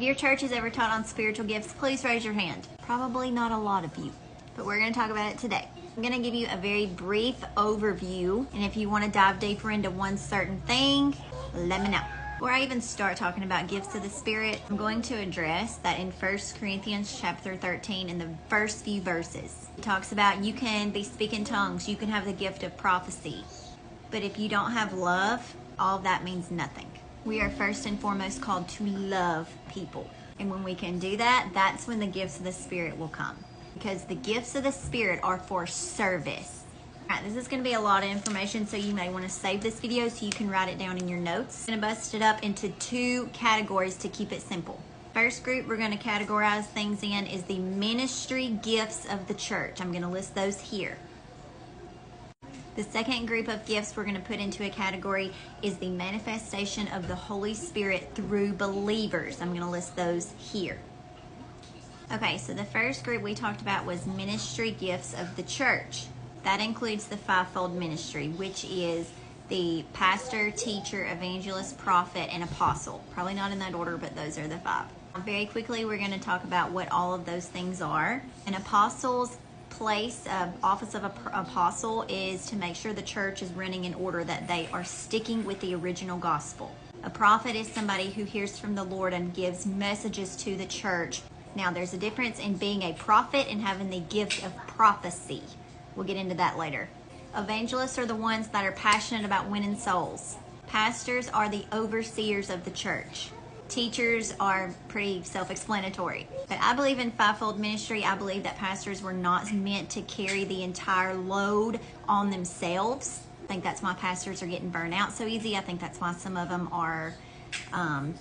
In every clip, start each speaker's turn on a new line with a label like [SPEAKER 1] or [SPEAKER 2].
[SPEAKER 1] If your church has ever taught on spiritual gifts, please raise your hand. Probably not a lot of you, but we're going to talk about it today. I'm going to give you a very brief overview, and if you want to dive deeper into one certain thing, let me know. Before I even start talking about gifts of the Spirit, I'm going to address that in 1 Corinthians chapter 13, in the first few verses, it talks about you can be speaking tongues, you can have the gift of prophecy, but if you don't have love, all of that means nothing. We are first and foremost called to love people. And when we can do that, that's when the gifts of the Spirit will come. Because the gifts of the Spirit are for service. Alright, this is going to be a lot of information, so you may want to save this video so you can write it down in your notes. I'm going to bust it up into two categories to keep it simple. First group we're going to categorize things in is the ministry gifts of the church. I'm going to list those here. The second group of gifts we're going to put into a category is the manifestation of the Holy Spirit through believers. I'm going to list those here. Okay, so the first group we talked about was ministry gifts of the church. That includes the fivefold ministry, which is the pastor, teacher, evangelist, prophet, and apostle. Probably not in that order, but those are the five. Very quickly, we're going to talk about what all of those things are. An apostle's office of apostle is to make sure the church is running in order, that they are sticking with the original gospel. A prophet is somebody who hears from the Lord and gives messages to the church. Now, there's a difference in being a prophet and having the gift of prophecy. We'll get into that later. Evangelists are the ones that are passionate about winning souls. Pastors are the overseers of the church. Teachers are pretty self-explanatory. But I believe in fivefold ministry. I believe that pastors were not meant to carry the entire load on themselves. I think that's why pastors are getting burned out so easy. I think that's why some of them are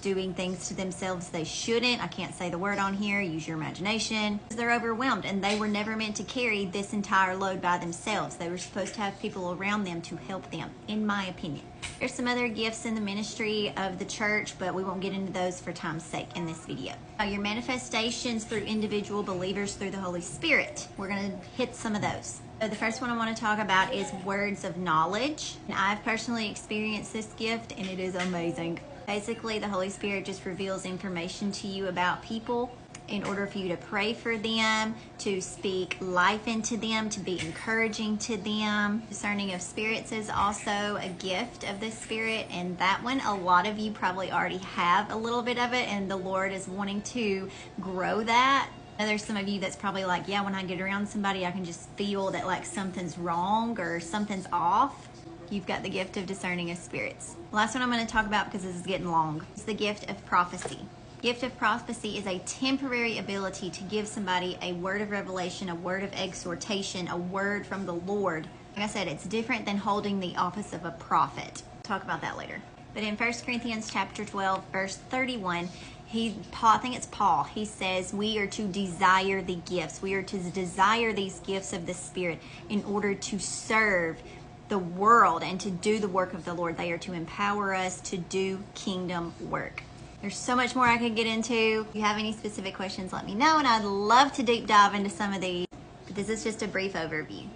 [SPEAKER 1] doing things to themselves they shouldn't. I can't say the word on here. Use your imagination. They're overwhelmed, and they were never meant to carry this entire load by themselves. They were supposed to have people around them to help them, in my opinion. There's some other gifts in the ministry of the church, but we won't get into those for time's sake in this video. Now, your manifestations through individual believers through the Holy Spirit. We're going to hit some of those. So the first one I want to talk about is words of knowledge. And I've personally experienced this gift, and it is amazing. Basically, the Holy Spirit just reveals information to you about people in order for you to pray for them, to speak life into them, to be encouraging to them. Discerning of spirits is also a gift of the Spirit, and that one, a lot of you probably already have a little bit of it, and the Lord is wanting to grow that. There's some of you that's probably like, yeah, when I get around somebody, I can just feel that like something's wrong or something's off. You've got the gift of discerning of spirits. The last one I'm going to talk about, because this is getting long, is the gift of prophecy. Gift of prophecy is a temporary ability to give somebody a word of revelation, a word of exhortation, a word from the Lord. Like I said, it's different than holding the office of a prophet. Talk about that later. But in 1 Corinthians chapter 12, verse 31, I think it's Paul, he says we are to desire the gifts. We are to desire these gifts of the Spirit in order to serve the world and to do the work of the Lord. They are to empower us to do kingdom work. There's so much more I could get into. If you have any specific questions, let me know, and I'd love to deep dive into some of these. But this is just a brief overview.